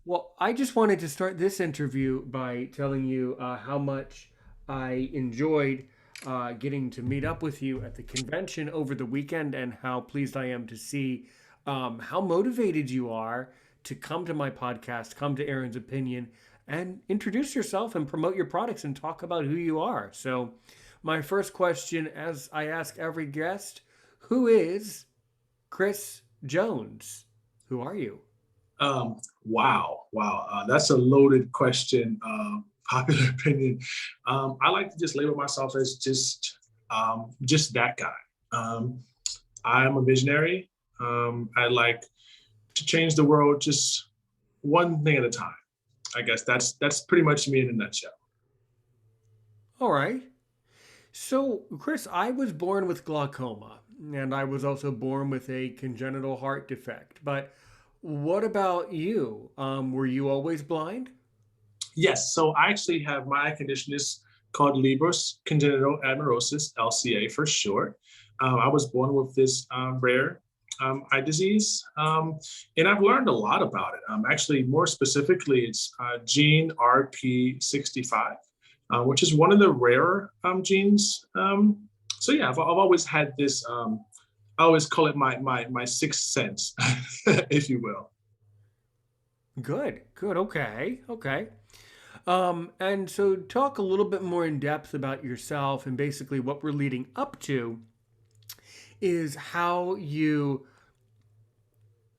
Well, I just wanted to start this interview by telling you how much I enjoyed getting to meet up with you at the convention over the weekend and how pleased I am to see how motivated you are to come to my podcast, come to Aaron's Opinion, and introduce yourself and promote your products and talk about who you are. So, my first question, as I ask every guest, who is Chris Jones? Who are you? Wow. That's a loaded question. Popular opinion. I like to just label myself as just that guy. Um, I'm a visionary. I like to change the world just one thing at a time. I guess that's pretty much me in a nutshell. All right. So, Chris, I was born with glaucoma, and I was also born with a congenital heart defect. But what about you? Were you always blind? Yes. So I actually have my condition is called Leber's congenital amaurosis, LCA for short. I was born with this rare eye disease, and I've learned a lot about it. Actually, more specifically, it's gene RP65, which is one of the rarer genes. So yeah, I've always had this. I always call it my sixth sense, if you will. Good, good. Okay, okay. And so, talk a little bit more in depth about yourself and basically what we're leading up to is how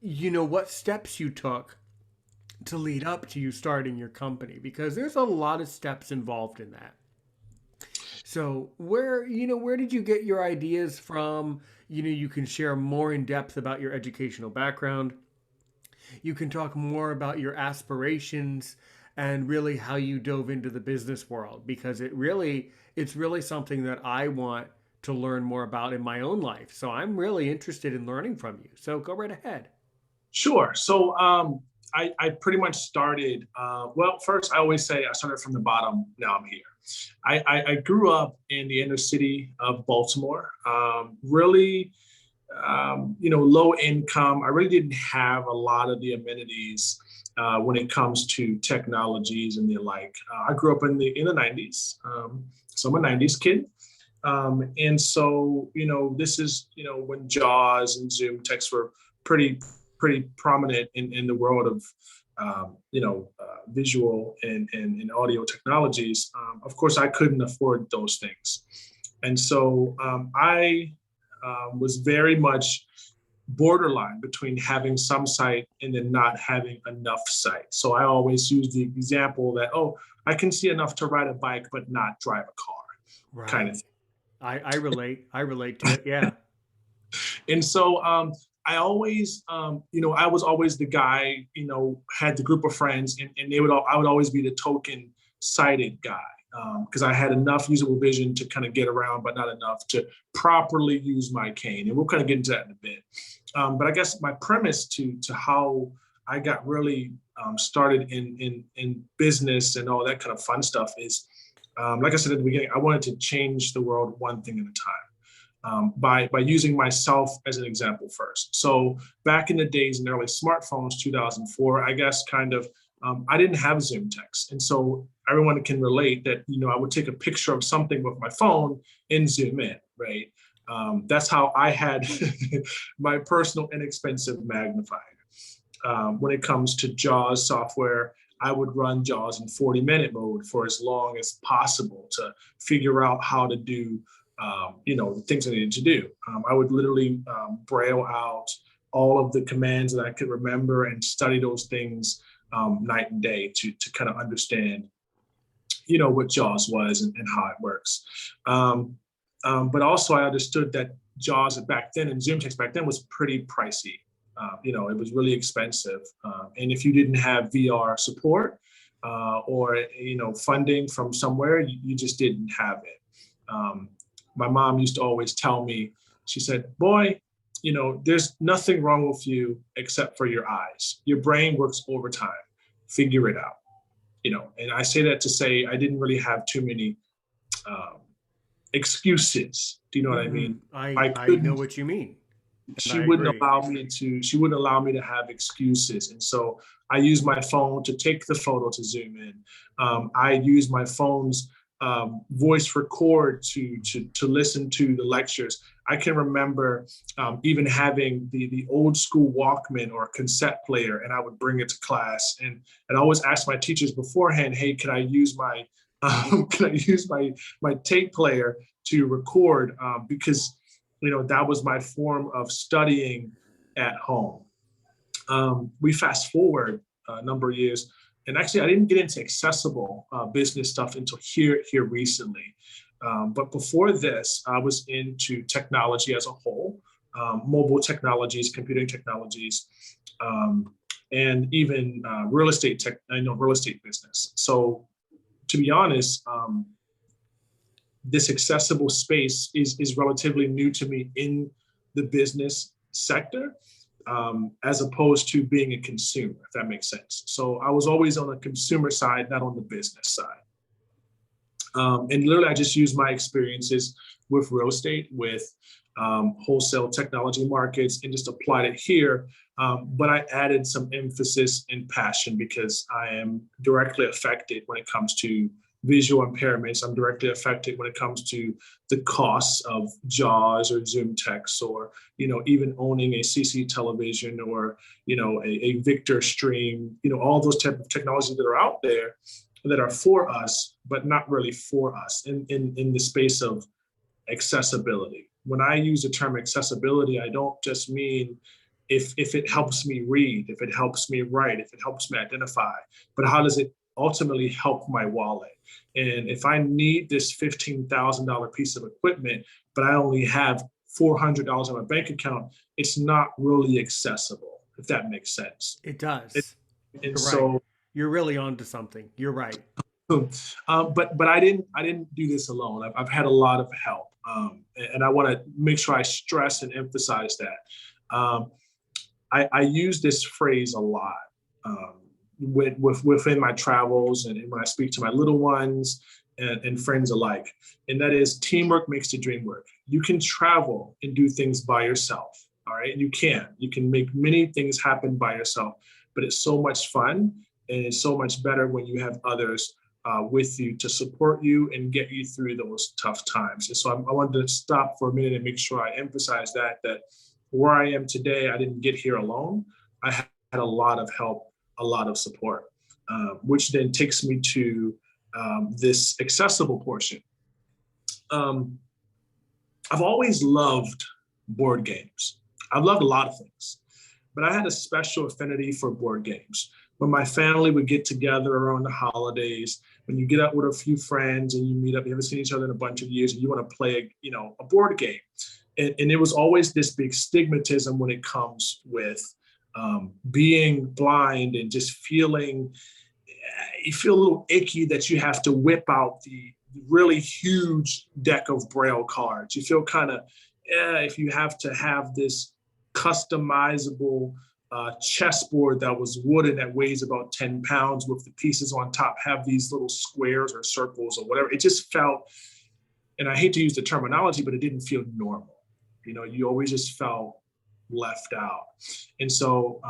what steps you took to lead up to you starting your company because there's a lot of steps involved in that. So where did you get your ideas from? You can share more in depth about your educational background. You can talk more about your aspirations and really how you dove into the business world because it's really something that I want to learn more about in my own life. So I'm really interested in learning from you. So go right ahead. Sure. So I pretty much started, well, first, I always say I started from the bottom. Now I'm here. I grew up in the inner city of Baltimore, really, low income. I really didn't have a lot of the amenities when it comes to technologies and the like. I grew up in the 90s. So I'm a 90s kid. And so, this is, when JAWS and Zoom text were pretty, pretty prominent in the world of, visual and audio technologies. Of course, I couldn't afford those things. And so I was very much borderline between having some sight and then not having enough sight. So I always use the example that, oh, I can see enough to ride a bike, but not drive a car kind of Right. I relate. I relate to it. Yeah. And so I always, I was always the guy, had the group of friends, and I would always be the token sighted guy because I had enough usable vision to kind of get around, but not enough to properly use my cane. And we'll kind of get into that in a bit. But I guess my premise to how I got really started in business and all that kind of fun stuff is, like I said at the beginning, I wanted to change the world one thing at a time by using myself as an example first. So back in the days in the early smartphones, 2004, I guess kind of I didn't have Zoom text, and so everyone can relate that I would take a picture of something with my phone and zoom in, right? That's how I had my personal inexpensive magnifier. When it comes to JAWS software, I would run JAWS in 40-minute mode for as long as possible to figure out how to do the things I needed to do. I would literally braille out all of the commands that I could remember and study those things night and day to kind of understand, what JAWS was and how it works. But also, I understood that JAWS back then and Zoom text back then was pretty pricey. It was really expensive, and if you didn't have VR support or funding from somewhere, you just didn't have it. My mom used to always tell me, she said, boy, there's nothing wrong with you except for your eyes. Your brain works overtime. Figure it out. And I say that to say I didn't really have too many um, excuses. Do you know what I Hmm. mean? I I I know couldn't what you mean. And she I wouldn't agree. allow me to she wouldn't allow me to have excuses, and so I use my phone to take the photo to zoom in. I use my phone's voice record to listen to the lectures. I can remember even having the old school Walkman or cassette player, and I would bring it to class, and I always ask my teachers beforehand, hey, can I use my can I use my tape player to record, because that was my form of studying at home. We fast forward a number of years, and actually, I didn't get into accessible business stuff until here recently. But before this, I was into technology as a whole, mobile technologies, computing technologies, and even real estate tech. I know real estate business. So, to be honest, this accessible space is relatively new to me in the business sector, as opposed to being a consumer, if that makes sense. So I was always on the consumer side, not on the business side. And literally, I just used my experiences with real estate, with wholesale technology markets, and just applied it here. But I added some emphasis and passion because I am directly affected when it comes to visual impairments. I'm directly affected when it comes to the costs of JAWS or Zoom text, or even owning a CC television, or a Victor stream. All those type of technologies that are out there that are for us, but not really for us in the space of accessibility. When I use the term accessibility, I don't just mean if it helps me read, if it helps me write, if it helps me identify, but how does it ultimately help my wallet? And if I need this $15,000 piece of equipment, but I only have $400 in my bank account, it's not really accessible, if that makes sense. It It, does. and You're right. so, You're really onto something. You're right. but I didn't do this alone. I've had a lot of help, and I want to make sure I stress and emphasize that. I use this phrase a lot. Within my travels and when I speak to my little ones and friends alike. And that is, teamwork makes the dream work. You can travel and do things by yourself. All right. You can make many things happen by yourself, but it's so much fun and it's so much better when you have others with you to support you and get you through those tough times. And so I wanted to stop for a minute and make sure I emphasize that where I am today, I didn't get here alone. I had a lot of help, a lot of support, which then takes me to this accessible portion. I've always loved board games. I've loved a lot of things, but I had a special affinity for board games. When my family would get together around the holidays, when you get up with a few friends and you meet up, you haven't seen each other in a bunch of years, and you want to play, a board game. And it was always this big stigmatism when it comes with being blind and just feeling, you feel a little icky that you have to whip out the really huge deck of Braille cards. You feel kind of, if you have to have this customizable chessboard that was wooden that weighs about 10 pounds with the pieces on top have these little squares or circles or whatever. It just felt, and I hate to use the terminology, but it didn't feel normal. You always just felt left out. And so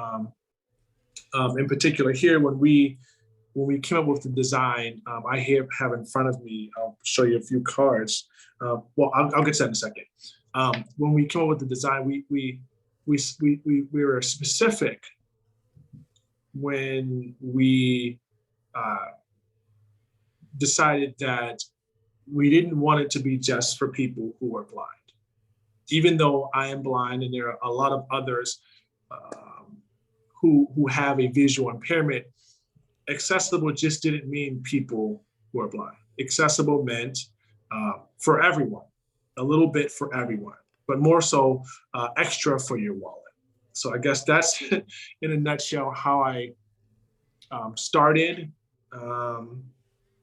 in particular here, when we came up with the design, I have in front of me, I'll show you a few cards. Well, I'll get to that in a second. When we came up with the design, we were specific when we decided that we didn't want it to be just for people who are blind. Even though I am blind and there are a lot of others who have a visual impairment, accessible just didn't mean people who are blind. Accessible meant for everyone, a little bit for everyone, but more so extra for your wallet. So I guess that's in a nutshell how I started. And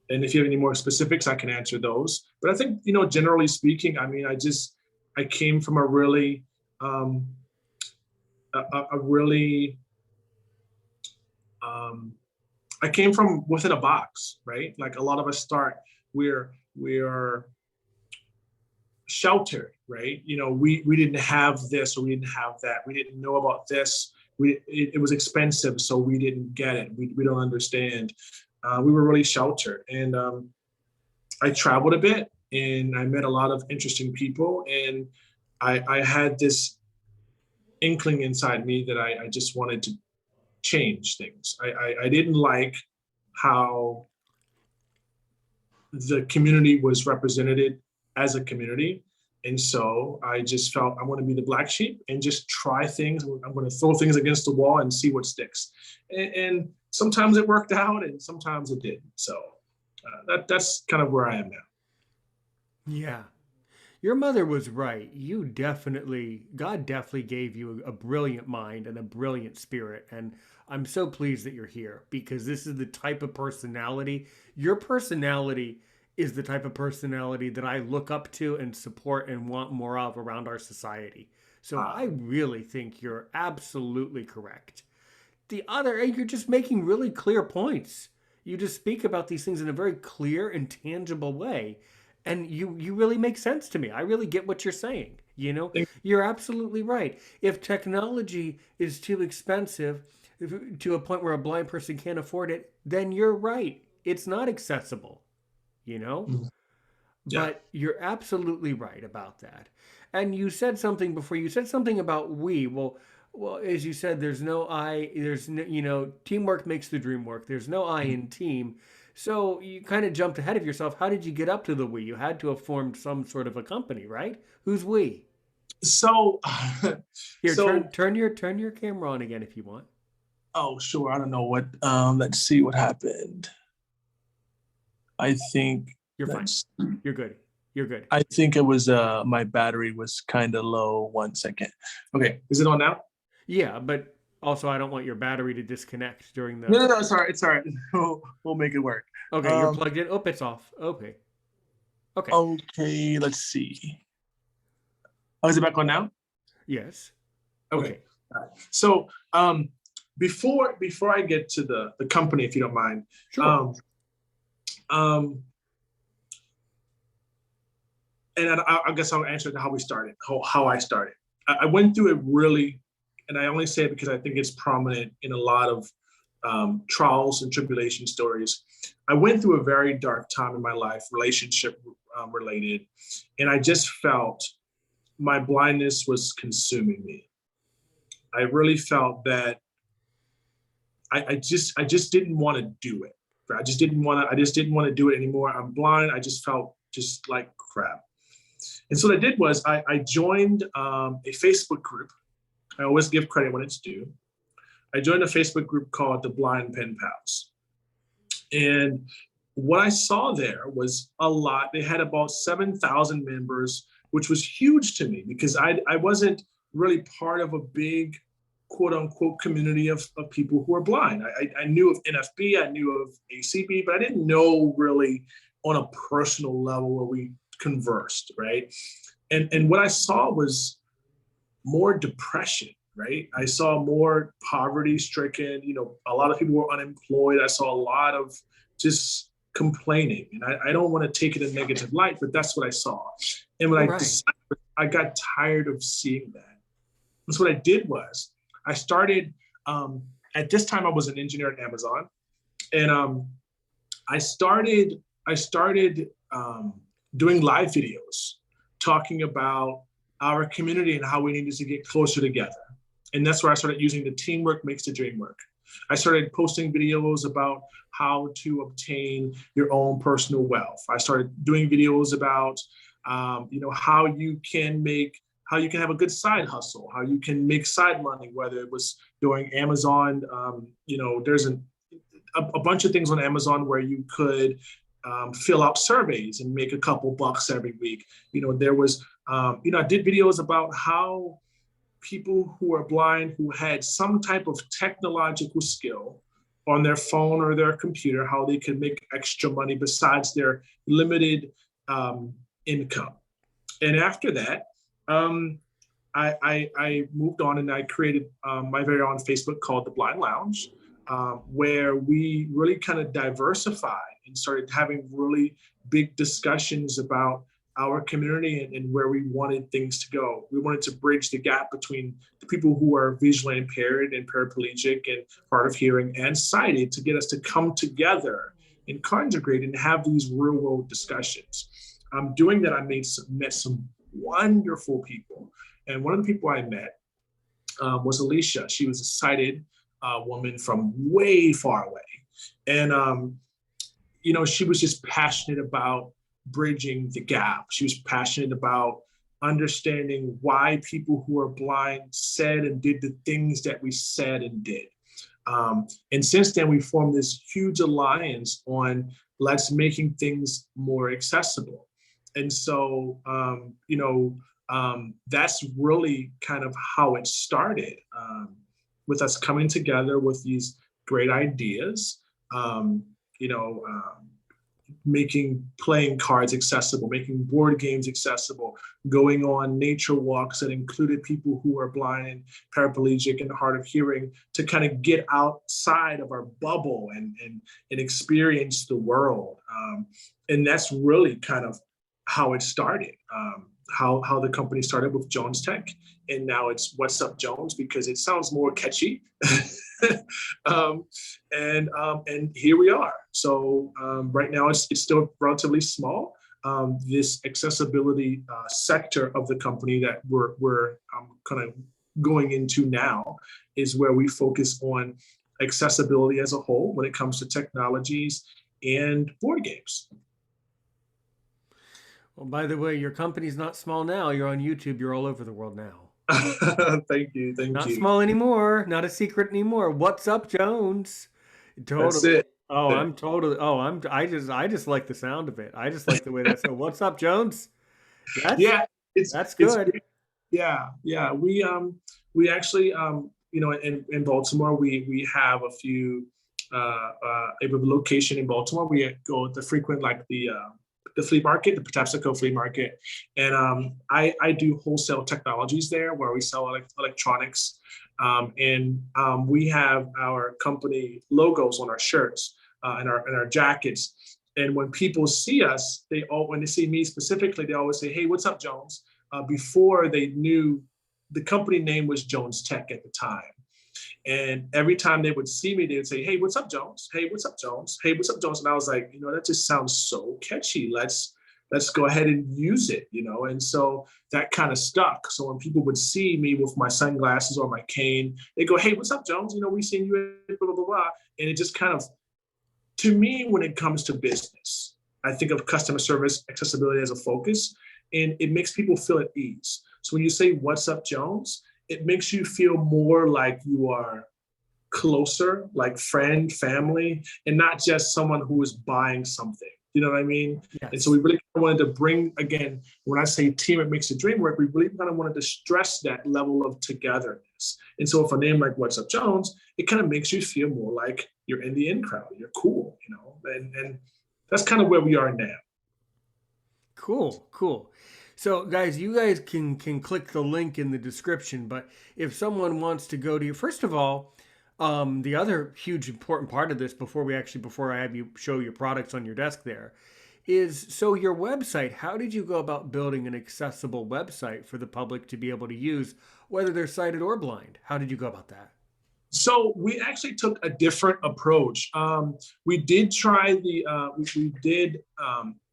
if you have any more specifics, I can answer those. But I think, generally speaking, I mean, I came from a really, I came from within a box, right? Like a lot of us start, we're sheltered, right? We didn't have this or we didn't have that. We didn't know about this. It was expensive, so we didn't get it. We don't understand. We were really sheltered, and I traveled a bit, and I met a lot of interesting people, and I had this inkling inside me that I just wanted to change things. I didn't like how the community was represented as a community. And so I just felt I want to be the black sheep and just try things. I'm going to throw things against the wall and see what sticks. And sometimes it worked out and sometimes it didn't. So that's kind of where I am now. Yeah. Your mother was right. God definitely gave you a brilliant mind and a brilliant spirit. And I'm so pleased that you're here because this is the type of personality. Your personality is the type of personality that I look up to and support and want more of around our society. So I really think you're absolutely correct. And you're just making really clear points. You just speak about these things in a very clear and tangible way. And you really make sense to me. I really get what you're saying. You're absolutely right. If technology is too expensive to a point where a blind person can't afford it, then you're right. It's not accessible, you know? Mhm. Yeah. But you're absolutely right about that. And you said something before. You said something about we. Well, as you said, there's no I. There's no, teamwork makes the dream work. There's no I in team. So you kind of jumped ahead of yourself. How did you get up to the we? You had to have formed some sort of a company, right? Who's we? So, Here, so turn your camera on again if you want. oh, sure. I don't know what. Let's see what happened. I think You're fine. that's. You're good. You're good. I think it was my battery was kind of low. 1 second. Okay, is it on now? Yeah, but also I don't want your battery to disconnect during the. No, it's all right. It's all right. We'll make it work. Okay, you're plugged in. Oh, it's off. Okay. Okay. Okay, let's see. Oh, is it back on now? Yes. Okay. All right. So before I get to the company, if you don't mind, Sure. And I guess I'll answer how we started, how I started. I went through it really, and I only say it because I think it's prominent in a lot of trials and tribulation stories. I went through a very dark time in my life, relationship related, and I just felt my blindness was consuming me. I really felt that I just didn't want to do it. I just didn't want to do it anymore. I'm blind. I just felt just like crap. And so what I did was I joined a Facebook group. I always give credit when it's due. I joined a Facebook group called the Blind Pen Pals. And what I saw there was a lot. They had about 7,000 members, which was huge to me because I wasn't really part of a big quote unquote community of people who are blind. I knew of NFB, I knew of ACB, but I didn't know really on a personal level where we conversed, right? And what I saw was more depression, right? I saw more poverty stricken, a lot of people were unemployed. I saw a lot of just complaining. And I don't want to take it in negative light, but that's what I saw. And when I decided, I got tired of seeing that. And so what I did was I started, at this time I was an engineer at Amazon. And I started doing live videos talking about our community and how we needed to get closer together. And that's where I started using the teamwork makes the dream work. I started posting videos about how to obtain your own personal wealth. I started doing videos about, how you can have a good side hustle, how you can make side money, whether it was doing Amazon. There's a bunch of things on Amazon where you could fill out surveys and make a couple bucks every week. There was, I did videos about how people who are blind, who had some type of technological skill on their phone or their computer, how they could make extra money besides their limited income. And after that, I moved on and I created my very own Facebook called The Blind Lounge, where we really kind of diversified and started having really big discussions about our community and where we wanted things to go. We wanted to bridge the gap between the people who are visually impaired and paraplegic and hard of hearing and sighted to get us to come together and congregate and have these real world discussions. Doing that, I met some wonderful people. And one of the people I met was Alicia. She was a sighted woman from way far away. And, she was just passionate about bridging the gap. She was passionate about understanding why people who are blind said and did the things that we said and did. And since then, we formed this huge alliance on let's making things more accessible. And so, that's really kind of how it started, with us coming together with these great ideas, making playing cards accessible, making board games accessible, going on nature walks that included people who are blind and paraplegic and hard of hearing to kind of get outside of our bubble and experience the world. And that's really kind of how it started, how the company started with Jones Tech. And now it's What's Up Jones because it sounds more catchy. And here we are. So right now it's still relatively small. This accessibility sector of the company that we're kind of going into now is where we focus on accessibility as a whole when it comes to technologies and board games. Well, by the way, your company's not small now. You're on YouTube. You're all over the world now. Thank you. Not small anymore. Not a secret anymore. What's Up, Jones? Totally. That's it. Oh, I'm totally. Oh, I just like the sound of it. I just like the way that's. So, What's Up, Jones? That's good. Yeah. We actually in Baltimore we have a few a location in Baltimore. We go to frequent like the flea market, the Patapsco flea market. And I do wholesale technologies there where we sell electronics. And we have our company logos on our shirts and our jackets. And when people see us, when they see me specifically, they always say, "Hey, what's up, Jones?" Before they knew the company name was Jones Tech at the time. And every time they would see me, they would say, "Hey, what's up, Jones? Hey, what's up, Jones? Hey, what's up, Jones?" And I was like, that just sounds so catchy. Let's go ahead and use it, And so that kind of stuck. So when people would see me with my sunglasses or my cane, they go, "Hey, what's up, Jones? We seen you at blah, blah, blah, blah." And it just kind of, to me, when it comes to business, I think of customer service accessibility as a focus, and it makes people feel at ease. So when you say, "What's up, Jones?" it makes you feel more like you are closer, like friend, family, and not just someone who is buying something. You know what I mean? Yes. And so we really wanted to bring, again, when I say team, it makes the dream work, we really kind of wanted to stress that level of togetherness. And so if a name like What's Up Jones, it kind of makes you feel more like you're in the in crowd, you're cool, and that's kind of where we are now. Cool. So, guys, you guys can click the link in the description. But if someone wants to go to you, first of all, the other huge important part of this before I have you show your products on your desk there is, so your website, how did you go about building an accessible website for the public to be able to use, whether they're sighted or blind? How did you go about that? So we actually took a different approach. We did try we did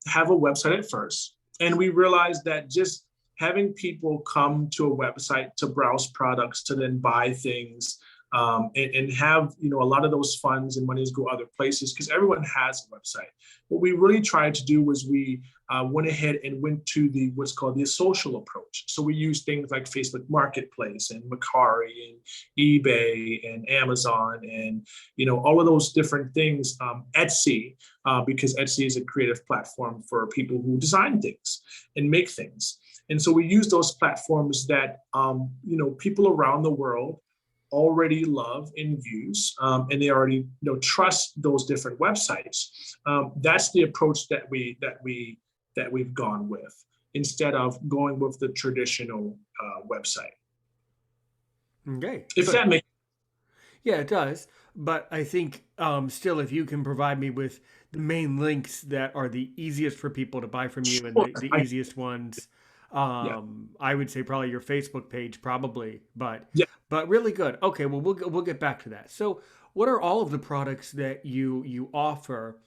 have a website at first. And we realized that just having people come to a website to browse products, to then buy things, and have a lot of those funds and monies go other places, because everyone has a website. What we really tried to do was we went ahead and went to what's called the social approach. So we use things like Facebook Marketplace and Mercari and eBay and Amazon and all of those different things. Etsy, because Etsy is a creative platform for people who design things and make things. And so we use those platforms that people around the world already love and use, and they already trust those different websites. That's the approach that we've gone with, instead of going with the traditional website. Okay. If that makes Yeah, it does. but I think still, if you can provide me with the main links that are the easiest for people to buy from you and Sure. the I easiest ones, Yeah. I would say probably your Facebook page, probably, Yeah. but really good. Okay, well we'll get back to that. So, what are all of the products that you offer,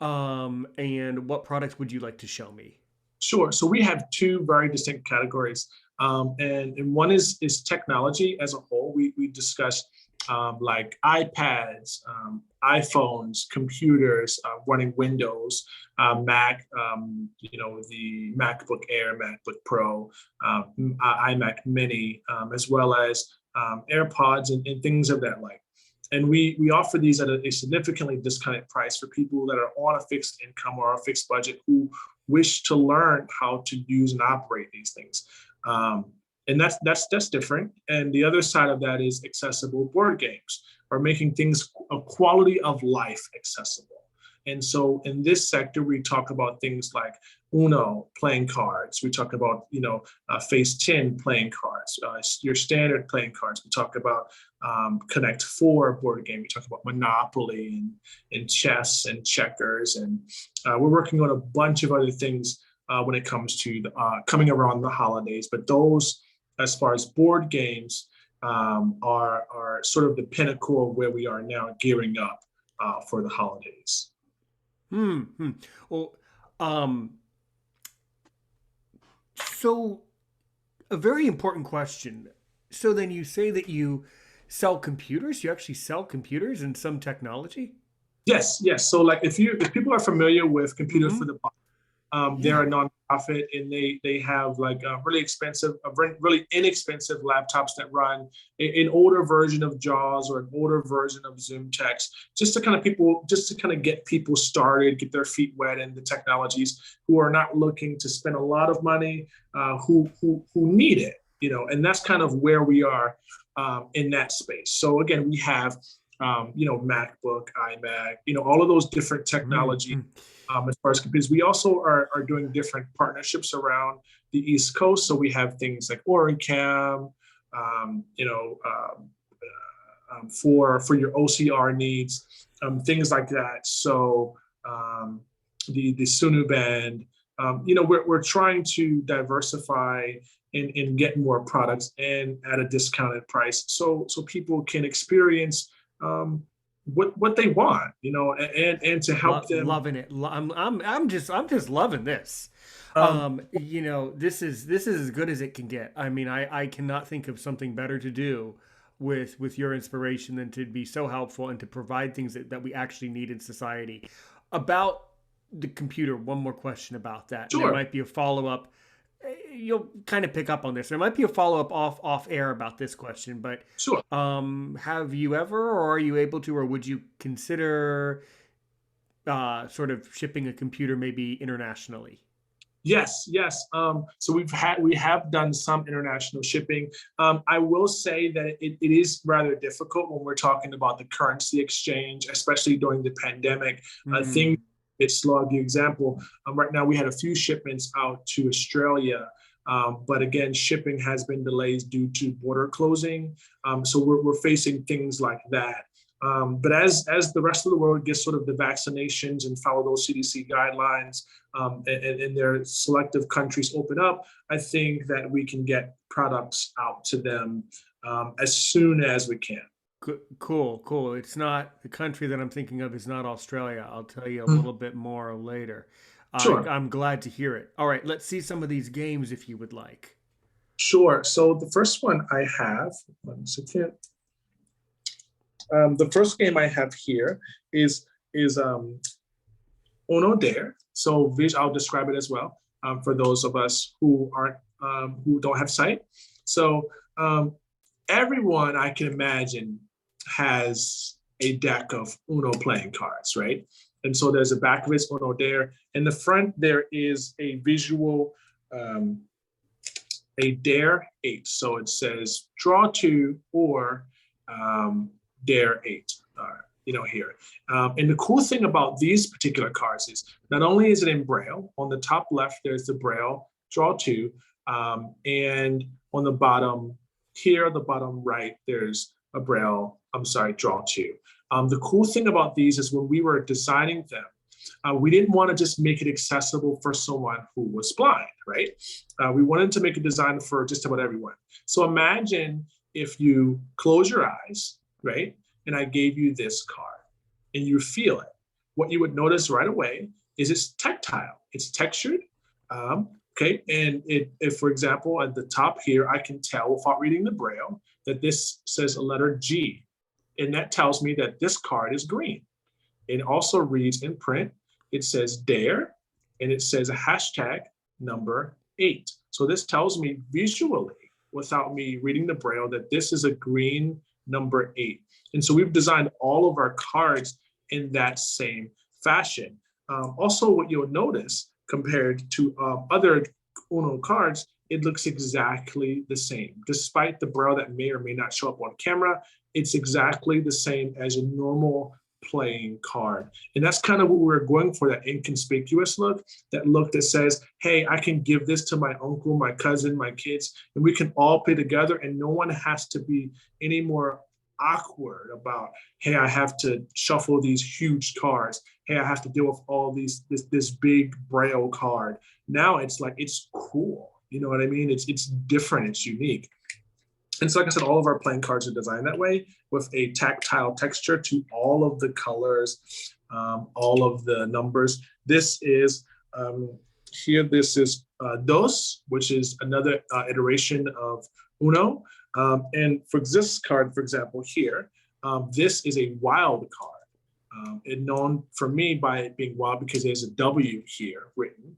and what products would you like to show me? Sure. So we have two very distinct categories, and one is technology as a whole. We discuss like iPads, iPhones, computers, running Windows, Mac, the MacBook Air, MacBook Pro, iMac Mini, as well as AirPods and things of that like. And we offer these at a significantly discounted price for people that are on a fixed income or a fixed budget who wish to learn how to use and operate these things. Um, and that's different. And the other side of that is accessible board games or making things a quality of life accessible. And so in this sector, we talk about things like Uno playing cards. We talk about Face 10 playing cards, your standard playing cards. We talk about Connect Four board game. We talk about Monopoly and chess and checkers, and we're working on a bunch of other things when it comes to coming around the holidays. But those, as far as board games, are sort of the pinnacle of where we are now, gearing up for the holidays. Hmm. Hmm. Well, um, so a very important question. So then you say that you sell computers? You actually sell computers and some technology? Yes, yes. So like if people are familiar with Computers Mm-hmm. for the they're Yeah. a nonprofit, and they have like really expensive, really inexpensive laptops that run an older version of JAWS or an older version of Zoom Text, just to kind of get people started, get their feet wet in the technologies, who are not looking to spend a lot of money, who need it, and that's kind of where we are in that space. So again, we have MacBook, iMac, all of those different technologies Mm-hmm. as far as computers. We also are doing different partnerships around the East Coast. So we have things like Oricam, um, you know, um, for your OCR needs, things like that. So the Sunu band, we're trying to diversify and get more products and at a discounted price, so people can experience um, what they want, and to help them. Loving it. I'm just loving this. Um, This is as good as it can get. I mean, I cannot think of something better to do with your inspiration than to be so helpful and to provide things that we actually need in society. About the computer, one more question about that. And there sure, might be a follow up. You'll kind of pick up on this. There might be a follow up off air about this question, but sure. have you ever, or are you able to, or would you consider sort of shipping a computer maybe internationally? Yes, yes. So we have done some international shipping. I will say that it is rather difficult when we're talking about the currency exchange, especially during the pandemic. Things Hmm. get slow. I'll give you an example. Right now, we had a few shipments out to Australia. But again, shipping has been delayed due to border closing. So we're facing things like that. But as the rest of the world gets sort of the vaccinations and follow those CDC guidelines, and their selective countries open up, I think that we can get products out to them as soon as we can. Cool, cool. It's not the country that I'm thinking of is not Australia. I'll tell you a Mhm. little bit more later. Sure, I'm glad to hear it. All right, let's see some of these games if you would like. sure. So the first one I have, one second. The first game I have here is Uno Dare. So I'll describe it as well for those of us who don't have sight. So um, everyone I can imagine has a deck of Uno playing cards, right? And so there's a back of his Uno Dare. In the front, there is a visual, um, a Dare 8. So it says draw two or Dare 8. Here. And the cool thing about these particular cards is not only is it in Braille, on the top left, there's the Braille draw two. And on the bottom here, the bottom right, there's a Braille, I'm sorry, draw two. The cool thing about these is when we were designing them, we didn't want to just make it accessible for someone who was blind, right? We wanted to make a design for just about everyone. So imagine if you close your eyes, right? And I gave you this card and you feel it. What you would notice right away is it's tactile, it's textured. Okay, and if, for example, at the top here, I can tell without reading the Braille that this says a letter G, and that tells me that this card is green. It also reads in print, it says dare, and it says a hashtag number 8. So this tells me visually, without me reading the Braille, that this is a green number 8. And so we've designed all of our cards in that same fashion. Also, what you'll notice compared to other Uno cards, it looks exactly the same. Despite the Braille that may or may not show up on camera, it's exactly the same as a normal playing card. And that's kind of what we're going for, that inconspicuous look, that look that says, hey, I can give this to my uncle, my cousin, my kids, and we can all play together and no one has to be any more awkward about, hey, I have to shuffle these huge cards. Hey, I have to deal with all this big Braille card. Now it's like, it's cool. You know what I mean? It's different, it's unique. And so, like I said, all of our playing cards are designed that way, with a tactile texture to all of the colors, all of the numbers. This is, here, this is dos, which is another iteration of uno. And for this card, for example, here, this is a wild card. It's known for me by it being wild because there's a W here written,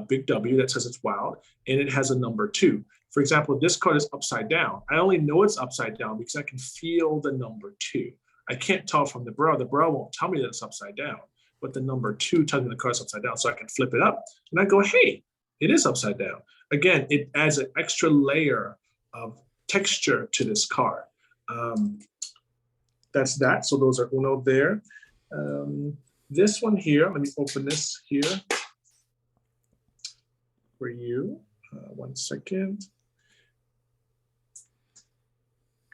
big W that says it's wild, and it has a number 2. For example, this card is upside down. I only know it's upside down because I can feel the number 2. I can't tell from the Braille. The Braille won't tell me that it's upside down, but the number 2 tells me the card's upside down. So I can flip it up and I go, hey, it is upside down. Again, it adds an extra layer of texture to this card. That's that. So those are Uno there. This one here, let me open this here for you. 1 second.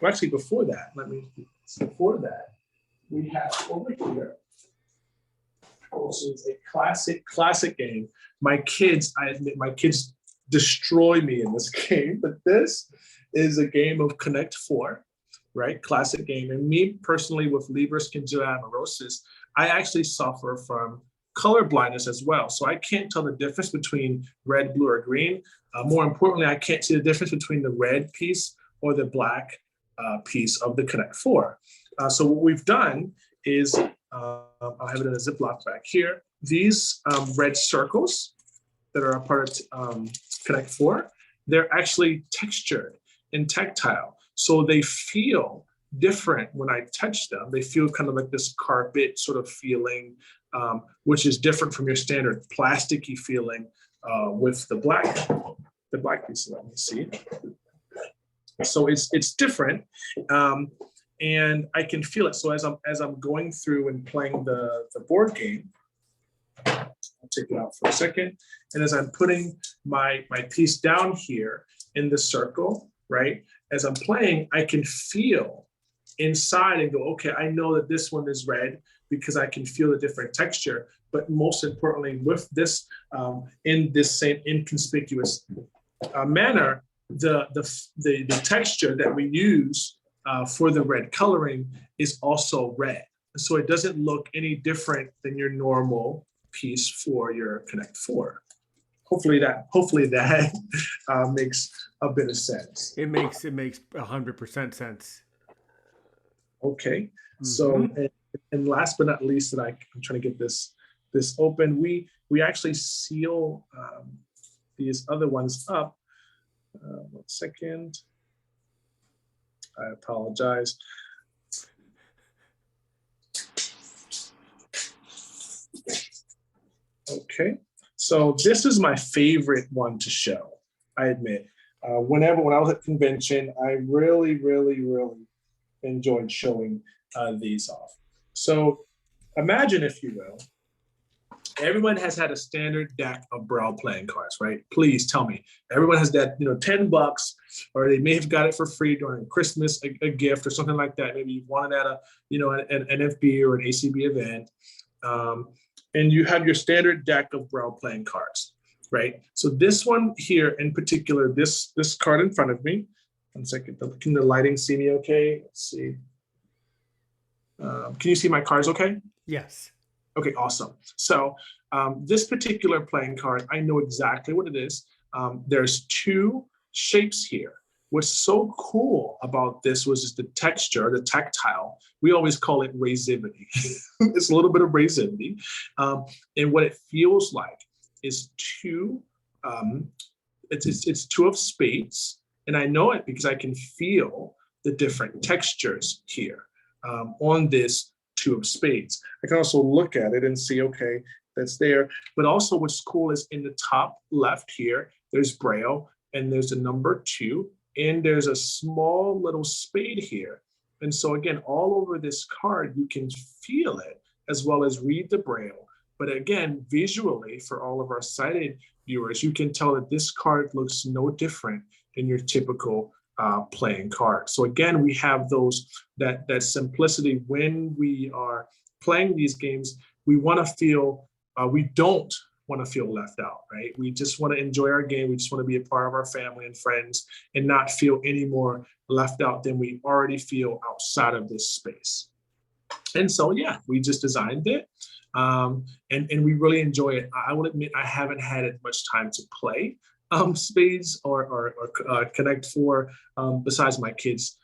Well, actually, before that, we have over here, also is a classic game. My kids, I admit, my kids destroy me in this game, but this is a game of Connect 4, right? Classic game. And me personally, with Leber scintillae amaurosis, I actually suffer from color blindness as well. So I can't tell the difference between red, blue, or green. More importantly, I can't see the difference between the red piece or the black piece of the Connect 4. So what we've done is, I'll have it in a Ziploc bag here. These red circles that are a part of Connect 4, they're actually textured and tactile. So they feel different when I touch them. They feel kind of like this carpet sort of feeling, which is different from your standard plasticky feeling with the black piece. Let me see. So it's different, and I can feel it. So as I'm going through and playing the board game, I'll take it out for a second. And as I'm putting my piece down here in the circle, right? As I'm playing, I can feel inside and go, okay, I know that this one is red because I can feel the different texture. But most importantly, with this, in this same inconspicuous manner, the texture that we use for the red coloring is also red. So it doesn't look any different than your normal piece for your Connect 4. Hopefully that makes a bit of sense. It makes 100% sense. Okay. Mm-hmm. So and last but not least, that I'm trying to get this open. We actually seal these other ones up. 1 second. I apologize. Okay, so this is my favorite one to show, I admit. When I was at convention, I really enjoyed showing these off. So imagine, if you will, Everyone has had a standard deck of Braille playing cards, right? Please tell me. Everyone has that, $10, or they may have got it for free during Christmas, a gift or something like that. Maybe you won it at an NFB or an ACB event. And you have your standard deck of Braille playing cards, right? So this one here in particular, this card in front of me, 1 second, can the lighting see me okay? Let's see. Can you see my cards okay? Yes. Okay, awesome. So this particular playing card, I know exactly what it is. There's two shapes here. What's so cool about this was just the texture, the tactile. We always call it razivity. It's a little bit of razivity. And what it feels like is it's two of spades. And I know it because I can feel the different textures here on this two of spades. I can also look at it and see, okay, that's there. But also what's cool is in the top left here, there's Braille and there's the number 2 and there's a small little spade here. And so again, all over this card, you can feel it as well as read the Braille. But again, visually for all of our sighted viewers, you can tell that this card looks no different than your typical playing card. So again, we have that simplicity when we are playing these games. We want to feel, we don't want to feel left out, right? We just want to enjoy our game. We just want to be a part of our family and friends and not feel any more left out than we already feel outside of this space. And so, yeah, we just designed it. And we really enjoy it. I will admit I haven't had as much time to play spades or Connect Four besides my kids,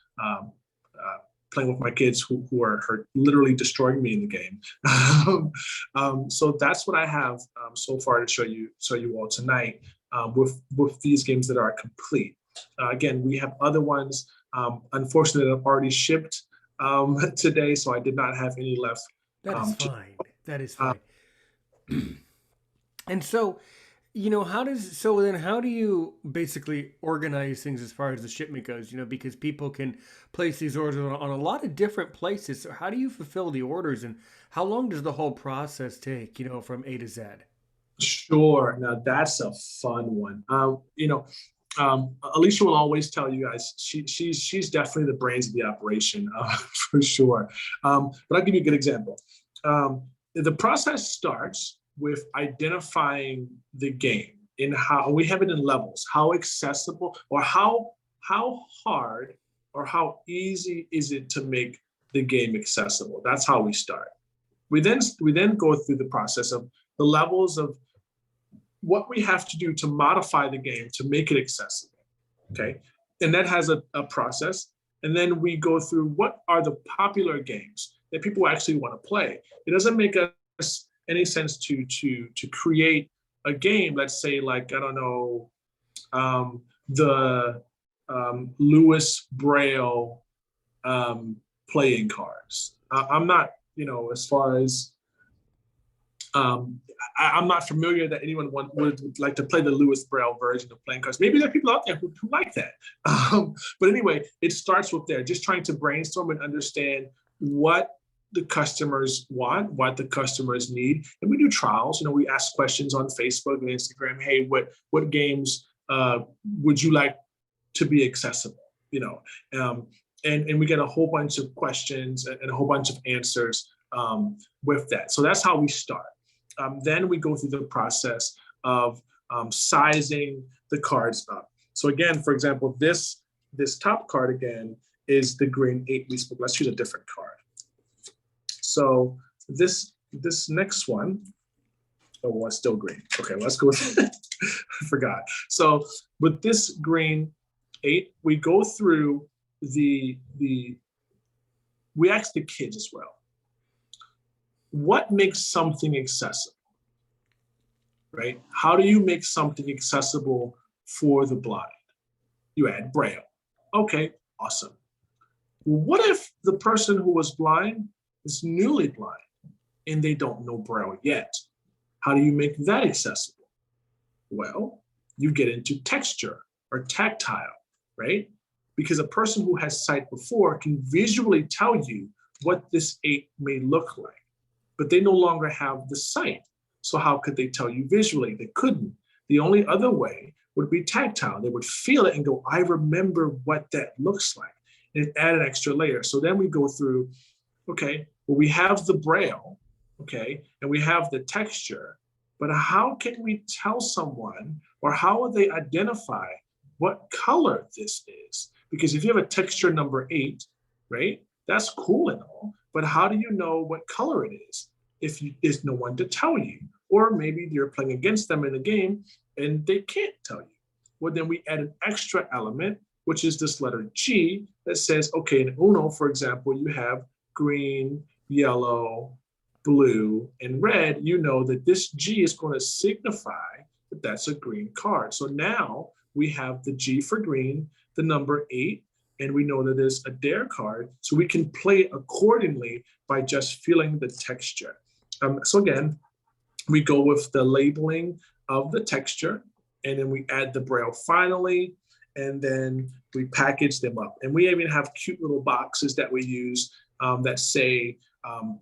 playing with my kids who are literally destroying me in the game. So that's what I have so far to show you all tonight with these games that are complete. Again, we have other ones, unfortunately, that have already shipped today, so I did not have any left. That is fine. That is fine. And so, how do you basically organize things as far as the shipment goes? Because people can place these orders on a lot of different places. So how do you fulfill the orders, and how long does the whole process take, from A to Z? Sure. Now that's a fun one. Alicia will always tell you guys she's definitely the brains of the operation for sure. But I'll give you a good example. The process starts with identifying the game in how we have it in levels, how accessible or how hard or how easy is it to make the game accessible. That's how we start. We then go through the process of the levels of what we have to do to modify the game to make it accessible. Okay. And that has a process. And then we go through what are the popular games that people actually want to play. It doesn't make us any sense to create a game, let's say, like, I don't know, the Lewis Braille playing cards. I'm not, as far as I'm not familiar that anyone would like to play the Lewis Braille version of playing cards. Maybe there are people out there who like that. But anyway, it starts with there, just trying to brainstorm and understand what the customers want, what the customers need. And we do trials. We ask questions on Facebook and Instagram. Hey, what games would you like to be accessible? And we get a whole bunch of questions and a whole bunch of answers with that. So that's how we start. Then we go through the process of sizing the cards up. So again, for example, this top card again is the green 8 weeks book. Let's use a different card. So this next one, oh, it's still green. Okay, let's go with I forgot. So with this green 8, we go through we ask the kids as well. What makes something accessible, right? How do you make something accessible for the blind? You add Braille. Okay, awesome. What if the person who was blind is newly blind and they don't know Braille yet? How do you make that accessible? Well, you get into texture or tactile, right? Because a person who has sight before can visually tell you what this 8 may look like, but they no longer have the sight. So how could they tell you visually? They couldn't. The only other way would be tactile. They would feel it and go, I remember what that looks like. And add an extra layer. So then we go through, okay, well, we have the braille, okay, and we have the texture, but how can we tell someone, or how would they identify what color this is? Because if you have a texture number 8, right, that's cool and all, but how do you know what color it is if there's no one to tell you? Or maybe you're playing against them in the game and they can't tell you. Well, then we add an extra element, which is this letter G that says, okay, in Uno, for example, you have green, yellow, blue, and red. You know that this G is going to signify that that's a green card. So now we have the G for green, the number 8, and we know that it's a dare card. So we can play accordingly by just feeling the texture. So again, we go with the labeling of the texture, and then we add the braille finally, and then we package them up. And we even have cute little boxes that we use that say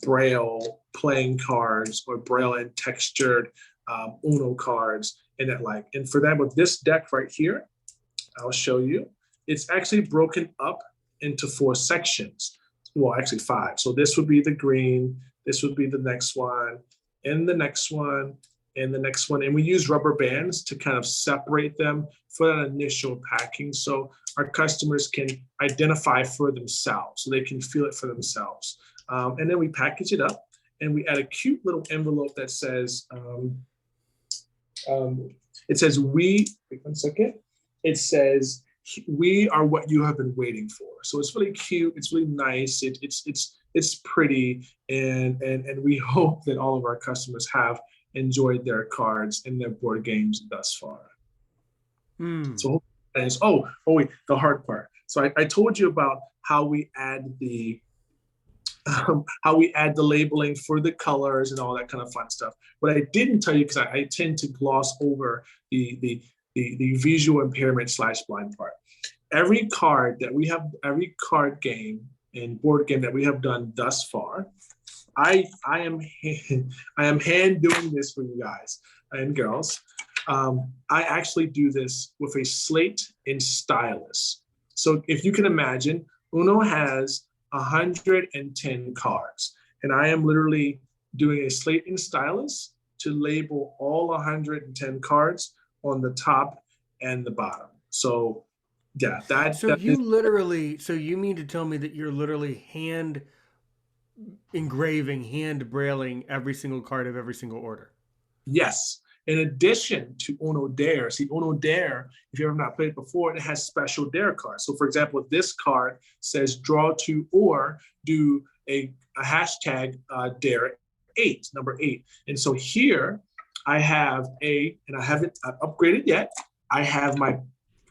braille playing cards or braille and textured Uno cards and that like. And for that, with this deck right here, I'll show you, it's actually broken up into 4 sections. Well, actually 5. So this would be the green, this would be the next one, and the next one, and the next one. And we use rubber bands to kind of separate them for that initial packing, so our customers can identify for themselves, so they can feel it for themselves. And then we package it up and we add a cute little envelope that says, it says, wait 1 second. It says, we are what you have been waiting for. So it's really cute. It's really nice. It's pretty. And we hope that all of our customers have enjoyed their cards and their board games thus far. So, wait, the hard part. So I told you about how we add the labeling for the colors and all that kind of fun stuff. What I didn't tell you, because I tend to gloss over the visual impairment / blind part. Every card that we have, every card game and board game that we have done thus far, I am hand doing this for you guys and girls. I actually do this with a slate and stylus. So if you can imagine, Uno has 110 cards, and I am literally doing a slate and stylus to label all 110 cards on the top and the bottom. So yeah, so you mean to tell me that you're literally hand engraving, hand brailing every single card of every single order? Yes. In addition to Uno Dare, see, Uno Dare, if you ever not played it before, it has special Dare cards. So for example, this card says draw to or do a hashtag Dare 8, number 8. And so here I have and I haven't upgraded yet, I have my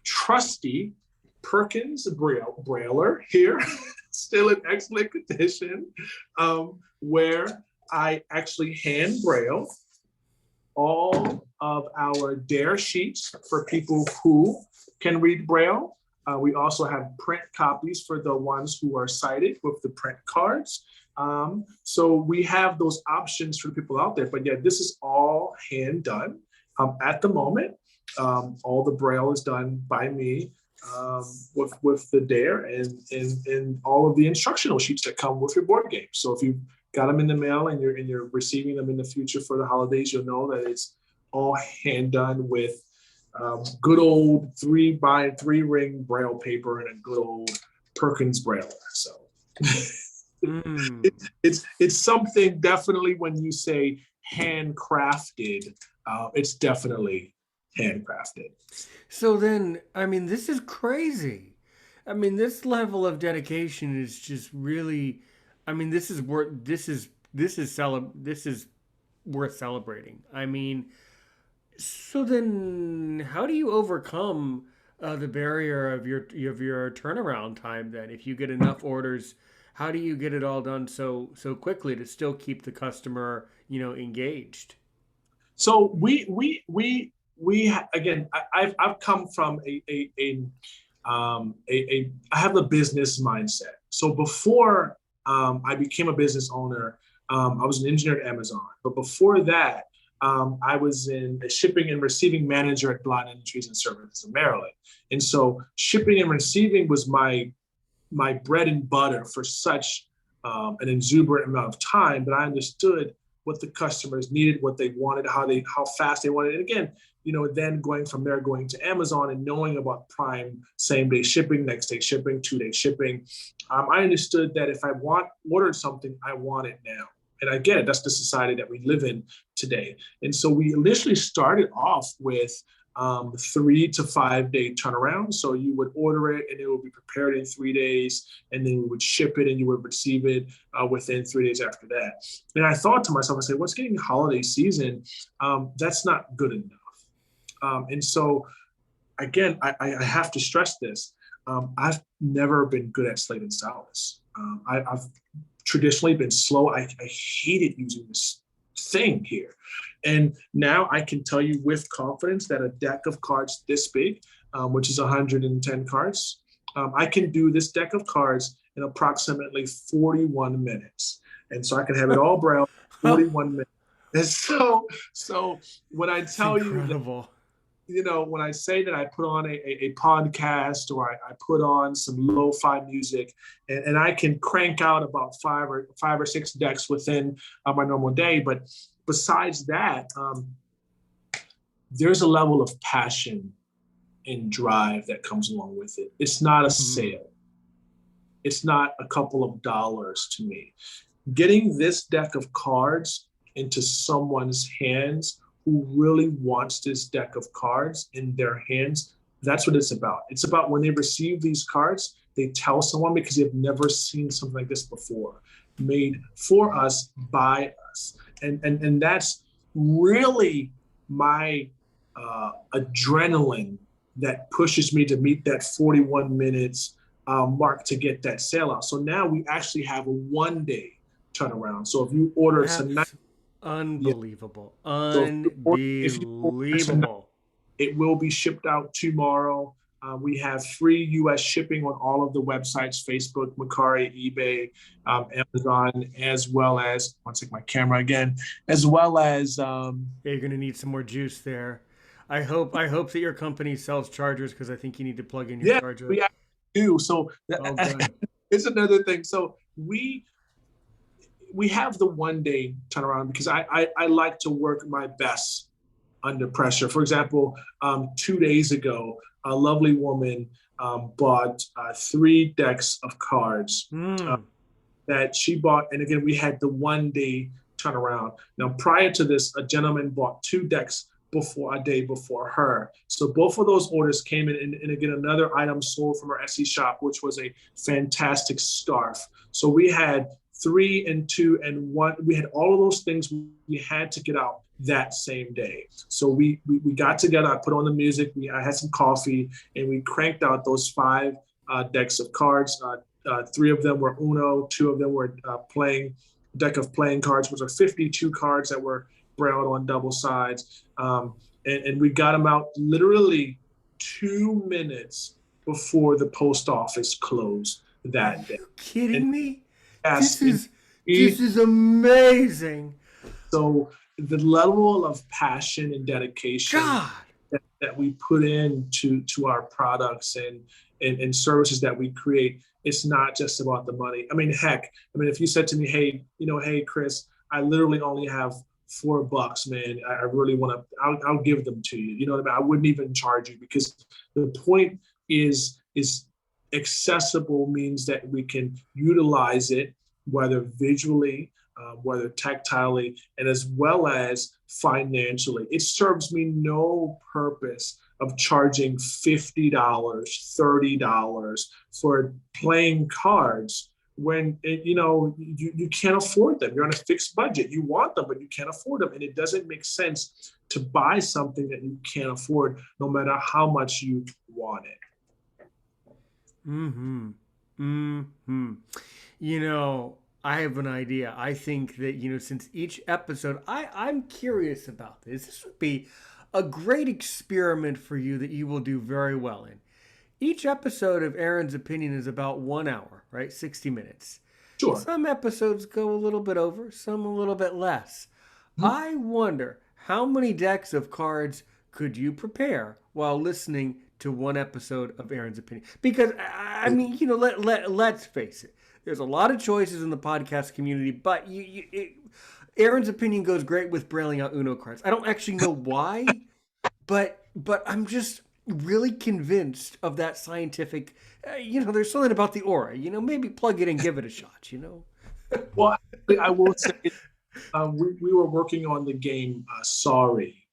trusty Perkins Brailer here, still in excellent condition, where I actually hand braille all of our Dare sheets for people who can read Braille. We also have print copies for the ones who are sighted with the print cards. So we have those options for people out there. But yeah, this is all hand done at the moment. All the Braille is done by me with the Dare and all of the instructional sheets that come with your board game. So if you got them in the mail and you're receiving them in the future for the holidays, you'll know that it's all hand done with good old 3x3 ring Braille paper and a good old Perkins Brailer. So it's something definitely when you say handcrafted, it's definitely handcrafted. So then, I mean, this is crazy. I mean, this level of dedication is just really, I mean, this is worth celebrating. I mean, so then how do you overcome the barrier of your turnaround time then? If you get enough orders, how do you get it all done so quickly to still keep the customer, engaged? So we again, I've come from I have a business mindset. So before I became a business owner, I was an engineer at Amazon. But before that, I was in a shipping and receiving manager at Blind Industries and Services in Maryland. And so shipping and receiving was my bread and butter for such an exuberant amount of time, but I understood what the customers needed, what they wanted, how fast they wanted it. And again, then going from there, going to Amazon and knowing about Prime, same day shipping, next day shipping, 2-day shipping, I understood that if I ordered something, I want it now. And I get it. That's the society that we live in today. And so we initially started off with 3 to 5 day turnaround. So you would order it and it would be prepared in 3 days, and then we would ship it and you would receive it within 3 days after that. And I thought to myself, I said, what's getting holiday season? That's not good enough. And so again, I have to stress this. I've never been good at Slate and Stylus. I've traditionally been slow. I hated using this thing here. And now I can tell you with confidence that a deck of cards this big, which is 110 cards, I can do this deck of cards in approximately 41 minutes. And so I can have it all braille 41 minutes. And so when I tell you that, when I say that I put on a podcast or I put on some lo-fi music and I can crank out about five or six decks within my normal day. But besides that, there's a level of passion and drive that comes along with it. It's not a sale. It's not a couple of dollars to me. Getting this deck of cards into someone's hands who really wants this deck of cards in their hands, that's what it's about. It's about when they receive these cards, they tell someone because they've never seen something like this before, made for us, by us. And that's really my adrenaline that pushes me to meet that 41 minutes mark to get that sale out. So now we actually have a 1 day turnaround. So if you order tonight, unbelievable. So Unbelievable. it will be shipped out tomorrow. We have free U.S. shipping on all of the websites: Facebook, Mercari, eBay, Amazon, as well as, I'll take my camera again, as well as. Yeah, you're gonna need some more juice there. I hope that your company sells chargers, because I think you need to plug in your charger. We do. So it's another thing. So we have the 1 day turnaround because I like to work my best under pressure. For example, 2 days ago, a lovely woman bought 3 decks of cards that she bought. And again, we had the 1 day turnaround. Now, prior to this, a gentleman bought 2 decks a day before her. So both of those orders came in, and again, another item sold from our Etsy shop, which was a fantastic scarf. So we had 3 and 2 and 1. We had all of those things we had to get out that same day. So we got together. I put on the music. I had some coffee, and we cranked out those 5 decks of cards. 3 of them were Uno. 2 of them were deck of playing cards, which are 52 cards that were brailled on double sides. And we got them out literally 2 minutes before the post office closed that day. Are you kidding me? Yes, this is amazing. So the level of passion and dedication that we put into our products and services that we create, it's not just about the money. I mean, heck, if you said to me, hey, Chris, I literally only have $4, man. I really want to, I'll give them to you. You know what I mean? I wouldn't even charge you, because the point is accessible means that we can utilize it, whether visually, whether tactilely, and as well as financially. It serves me no purpose of charging $50, $30 for playing cards when you can't afford them. You're on a fixed budget. You want them, but you can't afford them. And it doesn't make sense to buy something that you can't afford, no matter how much you want it. I have an idea. I think that, since each episode, I'm curious about this. This would be a great experiment for you that you will do very well in. Each episode of Aaron's Opinion is about 1 hour, right? 60 minutes. Sure. Some episodes go a little bit over, some a little bit less. I wonder, how many decks of cards could you prepare while listening to one episode of Aaron's Opinion? Because I mean, let's face it. There's a lot of choices in the podcast community, but Aaron's Opinion goes great with brailing out Uno cards. I don't actually know why, but I'm just really convinced of that scientific. There's something about the aura. Maybe plug it and give it a shot. Well, I will say, we were working on the game Sorry,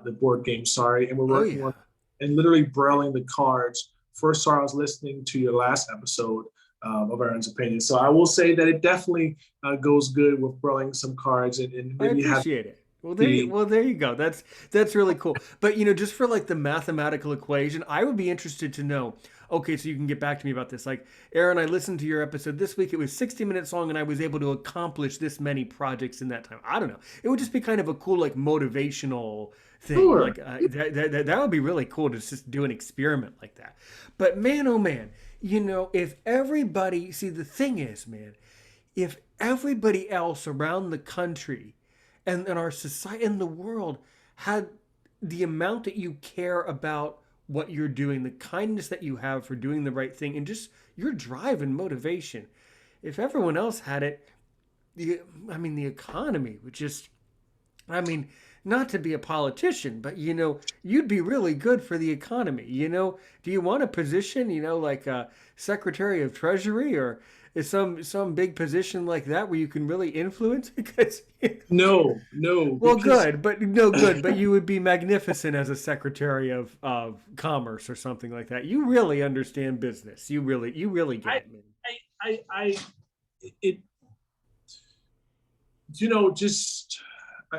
the board game Sorry, and we're working on and literally brailing the cards. First, Sorry, I was listening to your last episode of Aaron's Opinion, so I will say that it definitely goes good with brailing some cards and maybe I appreciate it. Well, there you go. That's really cool. But just for like the mathematical equation, I would be interested to know. Okay, so you can get back to me about this. Like, Aaron, I listened to your episode this week. It was 60 minutes long, and I was able to accomplish this many projects in that time. I don't know. It would just be kind of a cool, like, motivational thing. Sure. Like that would be really cool to just do an experiment like that. But man, oh man, if everybody, see, the thing is, man, if everybody else around the country and our society and the world had the amount that you care about what you're doing, the kindness that you have for doing the right thing, and just your drive and motivation. If everyone else had it, the economy would just, not to be a politician, but you'd be really good for the economy. Do you want a position, like a Secretary of Treasury or is some big position like that where you can really influence? Because no. Well, good, but you would be magnificent as a Secretary of Commerce or something like that. You really understand business. You really get it.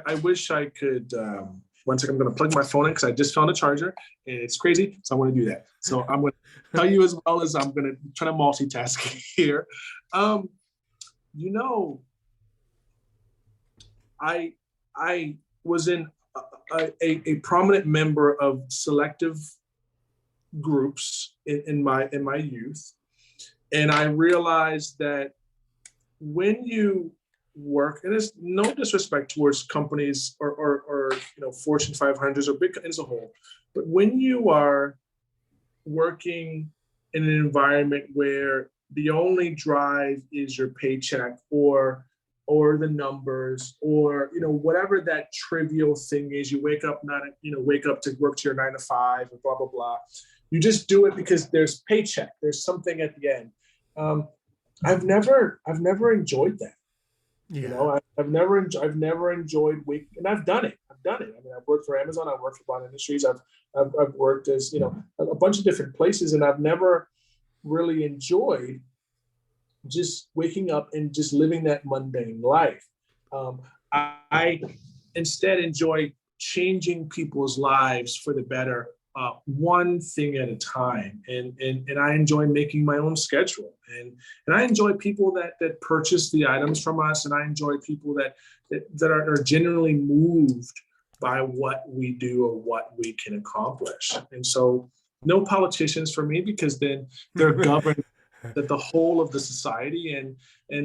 I wish I could. One second, I'm going to plug my phone in because I just found a charger and it's crazy. So I'm going to do that. So I'm going to tell you as well as I'm going to try to multitask here. I was in a prominent member of selective groups in my youth, and I realized that when you work, and there's no disrespect towards companies or Fortune 500s or big as a whole, but when you are working in an environment where the only drive is your paycheck or the numbers or whatever that trivial thing is, you wake up to work to your 9 to 5 or blah blah blah, you just do it because there's paycheck, there's something at the end. I've never enjoyed that. Yeah. I've never enjoyed week, and I've done it. I've worked for Amazon. I've worked for Bond Industries. I've worked as a bunch of different places, and I've never really enjoyed just waking up and just living that mundane life. I instead enjoy changing people's lives for the better, one thing at a time, and I enjoy making my own schedule, and I enjoy people that purchase the items from us, and I enjoy people that are genuinely moved by what we do or what we can accomplish. And so, no politicians for me, because then they're governed that the whole of the society, and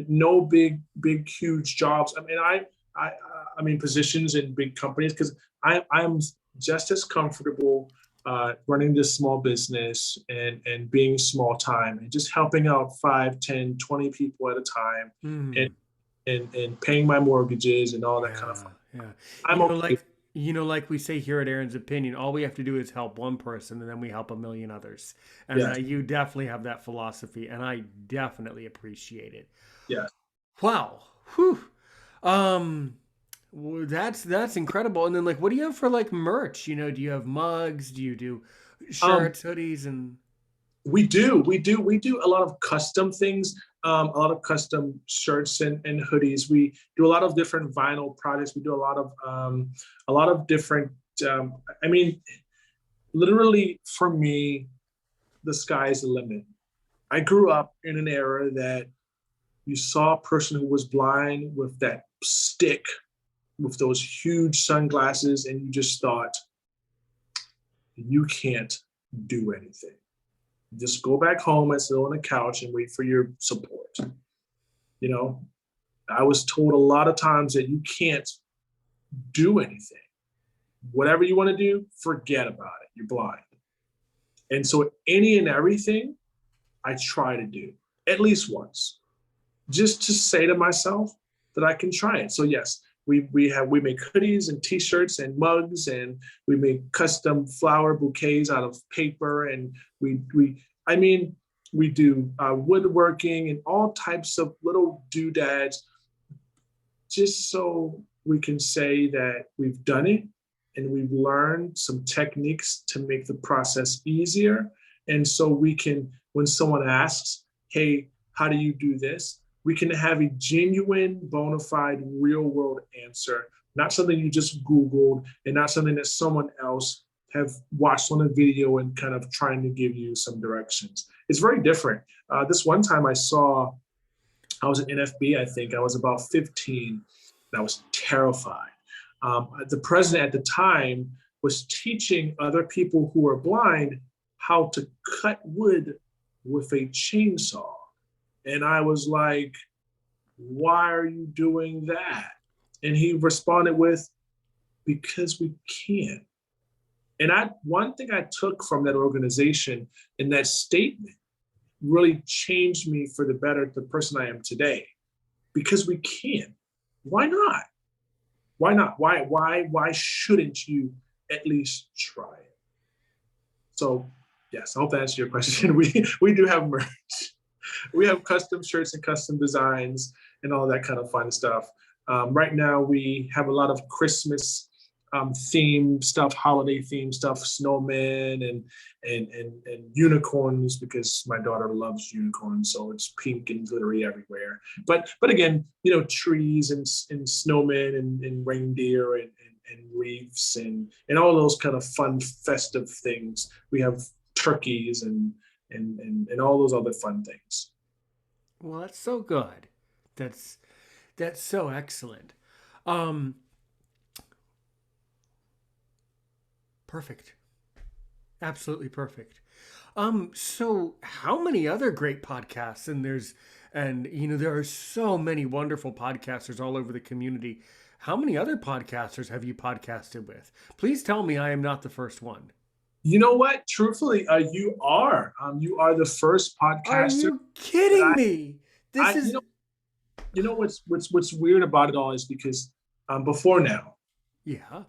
no big huge jobs. I mean positions in big companies, because I'm just as comfortable running this small business and being small time and just helping out 5, 10, 20 people at a time, and paying my mortgages and all that kind of fun. Yeah. I'm okay. Like we say here at Aaron's Opinion, all we have to do is help one person and then we help a million others. And Yes. You definitely have that philosophy, and I definitely appreciate it. Yeah. Wow. Whew. Well, that's incredible. And then what do you have for merch? Do you have mugs? Do you do shirts, hoodies, and We do a lot of custom things, a lot of custom shirts and hoodies. We do a lot of different vinyl projects. We do a lot of different. Literally for me, the sky is the limit. I grew up in an era that you saw a person who was blind with that stick, with those huge sunglasses, and you just thought, you can't do anything. Just go back home and sit on the couch and wait for your support. I was told a lot of times that you can't do anything. Whatever you want to do, forget about it. You're blind. And so any and everything I try to do at least once, just to say to myself that I can try it. So yes, we make hoodies and t-shirts and mugs, and we make custom flower bouquets out of paper, and I mean we do woodworking and all types of little doodads, just so we can say that we've done it and we've learned some techniques to make the process easier. And so we can, when someone asks, hey, how do you do this? We can have a genuine, bona fide, real world answer, not something you just Googled and not something that someone else have watched on a video and kind of trying to give you some directions. It's very different. This one time I was at NFB, I think I was about 15, and I was terrified. The president at the time was teaching other people who are blind how to cut wood with a chainsaw. And I was like, why are you doing that? And he responded with, because we can. And one thing I took from that organization and that statement really changed me for the better, the person I am today. Because we can. Why not? Why not? Why shouldn't you at least try it? So yes, I hope that answers your question. We do have merch. We have custom shirts and custom designs and all that kind of fun stuff. Right now, we have a lot of Christmas themed stuff, holiday themed stuff, snowmen and unicorns, because my daughter loves unicorns, so it's pink and glittery everywhere. But again, trees and snowmen and reindeer and wreaths and all those kind of fun festive things. We have turkeys and all those other fun things. Well, that's so good. That's so excellent. Um, Perfect. Absolutely perfect. So how many other great podcasts, there are so many wonderful podcasters all over the community. How many other podcasters have you podcasted with? Please tell me I am not the first one. You know what? Truthfully, you are. You are the first Are podcaster you that kidding me? This I is what's weird about it all is because before now, yeah.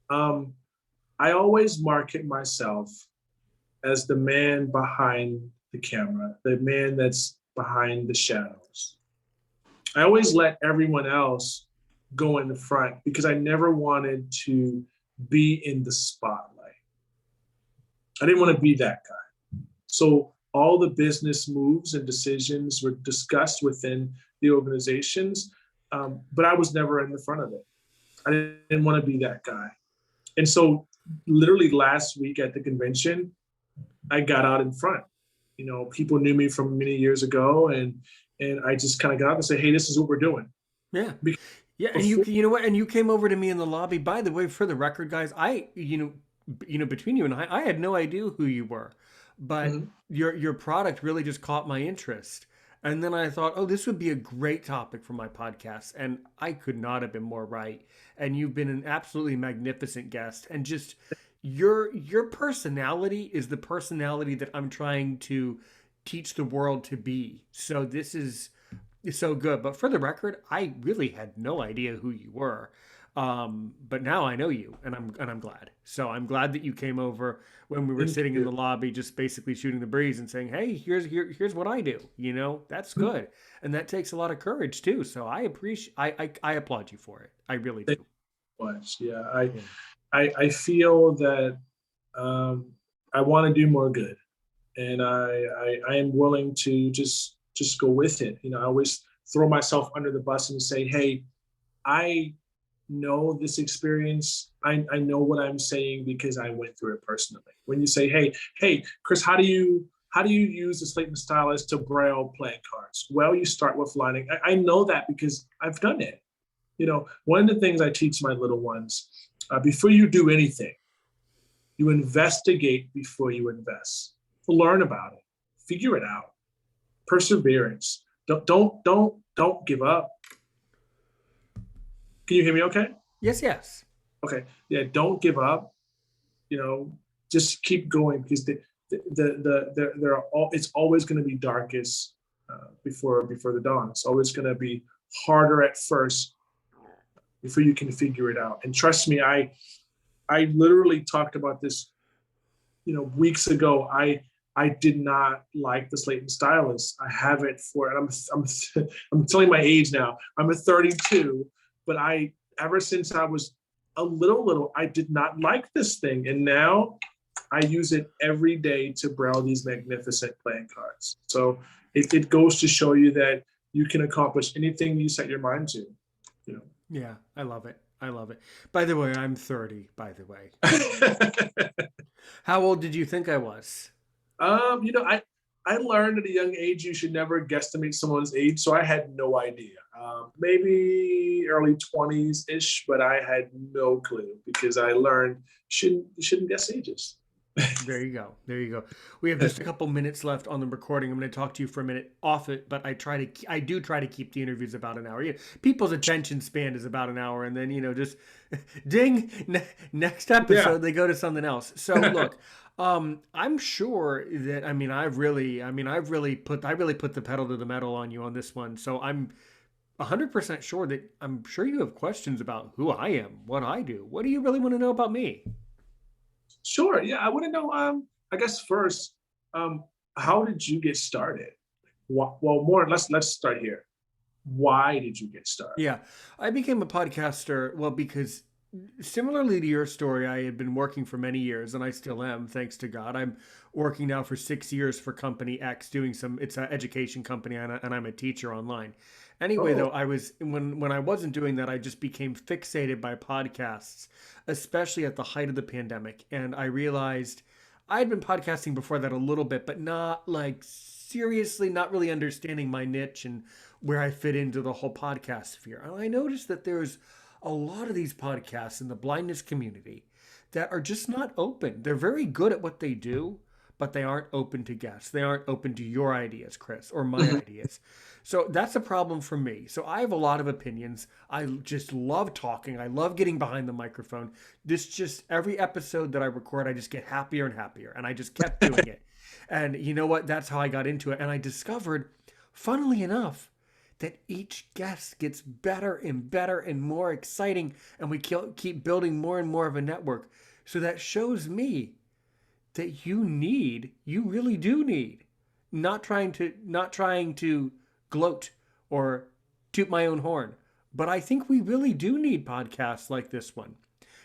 um, I always market myself as the man behind the camera, the man that's behind the shadows. I always let everyone else go in the front because I never wanted to be in the spotlight. I didn't want to be that guy. So all the business moves and decisions were discussed within the organizations, but I was never in the front of it. I didn't want to be that guy. And so literally last week at the convention, I got out in front. People knew me from many years ago, and I just kind of got up and said, hey, this is what we're doing. Yeah. Yeah, and you know what? And you came over to me in the lobby. By the way, for the record, guys, between you and I had no idea who you were, but Mhm. your product really just caught my interest. And then I thought, oh, this would be a great topic for my podcast, and I could not have been more right. And you've been an absolutely magnificent guest, and just your personality is the personality that I'm trying to teach the world to be. So this is so good. But for the record, I really had no idea who you were. But now I know you, and I'm glad. So I'm glad that you came over when we were Thank sitting in you. the lobby, just basically shooting the breeze and saying, "Hey, here's what I do." That's good, and that takes a lot of courage too. So I appreciate, I applaud you for it. I really Thank do. you much. Yeah, Yeah. I feel that um, I want to do more good, and I am willing to just go with it. I always throw myself under the bus and say, hey, I know this experience. I know what I'm saying because I went through it personally. When you say, hey, Chris, how do you use the Slate and Stylus to braille playing cards? Well, you start with lining. I know that because I've done it. One of the things I teach my little ones, before you do anything, you investigate before you invest. Learn about it, figure it out. Perseverance. Don't give up. Can you hear me okay? Yes, yes. Okay, yeah, don't give up. You know, just keep going because there are all. It's always going to be darkest before the dawn. It's always going to be harder at first before you can figure it out. And trust me, I literally talked about this, weeks ago. I did not like the Slayton stylus. I have it for, and I'm telling my age now. I'm a 32, but ever since I was a little, I did not like this thing, and now I use it every day to braille these magnificent playing cards. So it goes to show you that you can accomplish anything you set your mind to. You know. Yeah, I love it. I love it. By the way, I'm 30, by the way. How old did you think I was? I learned at a young age you should never guesstimate someone's age, so I had no idea. Maybe early 20s ish, but I had no clue because I learned you shouldn't guess ages. There you go. There you go. We have just a couple minutes left on the recording. I'm going to talk to you for a minute off it, but I do try to keep the interviews about an hour. People's attention span is about an hour, and then just ding. Next episode, they go to something else. So look, I'm sure that I've really put the pedal to the metal on you on this one. So I'm 100% sure that I'm sure you have questions about who I am, what I do. What do you really want to know about me? Sure. Yeah, I want to know. I guess first, how did you get started? Well, more. Let's start here. Why did you get started? Yeah, I became a podcaster. Well, because similarly to your story, I had been working for many years, and I still am, thanks to God. I'm working now for 6 years for Company X, doing it's an education company, and I'm a teacher online. Anyway, Oh, though, I was when I wasn't doing that, I just became fixated by podcasts, especially at the height of the pandemic. And I realized I had been podcasting before that a little bit, but not like seriously, not really understanding my niche and where I fit into the whole podcast sphere. And I noticed that there's a lot of these podcasts in the blindness community that are just not open. They're very good at what they do, but they aren't open to guests. They aren't open to your ideas, Chris, or my ideas. So that's a problem for me. So I have a lot of opinions. I just love talking. I love getting behind the microphone. Every episode that I record, I just get happier and happier. And I just kept doing it. And you know what? That's how I got into it. And I discovered, funnily enough, that each guest gets better and better and more exciting. And we keep building more and more of a network. So that shows me that you really do need, not trying to gloat or toot my own horn, but I think we really do need podcasts like this one.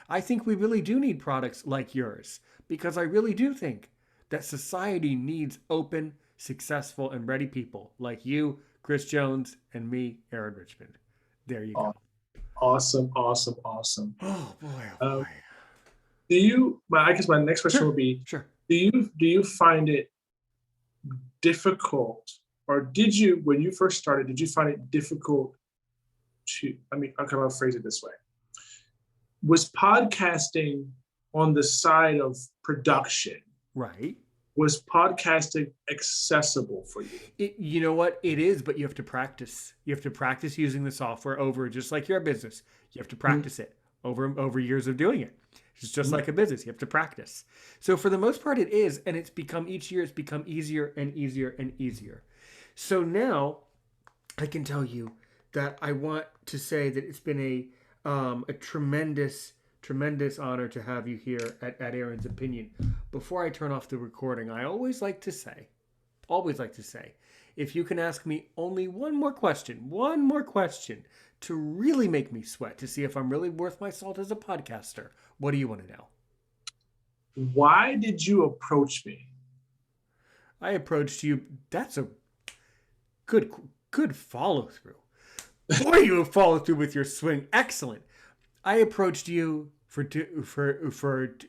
I think we really do need products like yours because I really do think that society needs open, successful, and ready people like you, Chris Jones, and me, Aaron Richmond. There you go. awesome, awesome, awesome. Oh boy, oh Um, boy. I guess my next question would be, Sure. do you find it difficult, or did you, when you first started, did you find it difficult how can I phrase it this way? Was podcasting on the side of production? Right. Was podcasting accessible for you? You know what? It is, but you have to practice. You have to practice using the software over, just like your business. You have to practice it over years of doing it. It's just like a business. You have to practice. So for the most part, it is, and each year it's become easier and easier and easier. So now I can tell you that I want to say that it's been a tremendous honor to have you here at Aaron's Opinion. Before I turn off the recording, I always like to say, if you can ask me only one more question to really make me sweat, to see if I'm really worth my salt as a podcaster, what do you want to know? Why did you approach me? I approached you. That's a good follow through. Boy, you have followed through with your swing. Excellent. I approached you for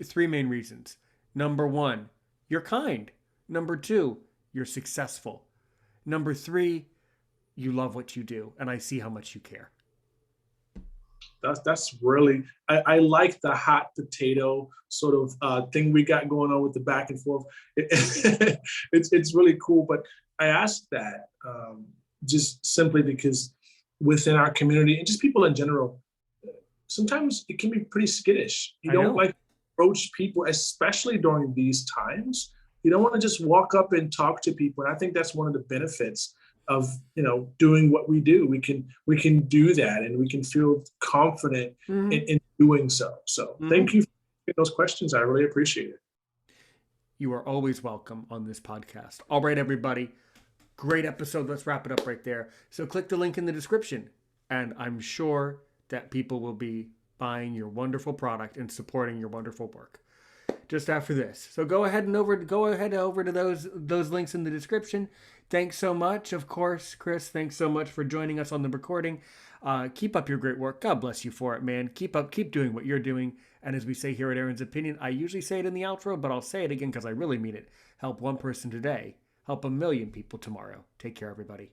three main reasons. Number one, you're kind. Number two, you're successful. Number three, you love what you do, and I see how much you care. That's really, I like the hot potato sort of thing we got going on with the back and forth. It's really cool. But I asked that just simply because within our community and just people in general, sometimes it can be pretty skittish. You I don't know. like approach people, especially during these times. You don't want to just walk up and talk to people. And I think that's one of the benefits of doing what we do. We can do that, and we can feel confident Hmm. in doing so. So Hmm. thank you for those questions. I really appreciate it. You are always welcome on this podcast. All right, everybody. Great episode. Let's wrap it up right there. So click the link in the description, and I'm sure that people will be buying your wonderful product and supporting your wonderful work just after this. So go ahead over to those links in the description. Thanks so much. Of course, Chris, thanks so much for joining us on the recording. Keep up your great work. God bless you for it, man. Keep doing what you're doing. And as we say here at Aaron's Opinion, I usually say it in the outro, but I'll say it again because I really mean it. Help one person today. Help a million people tomorrow. Take care, everybody.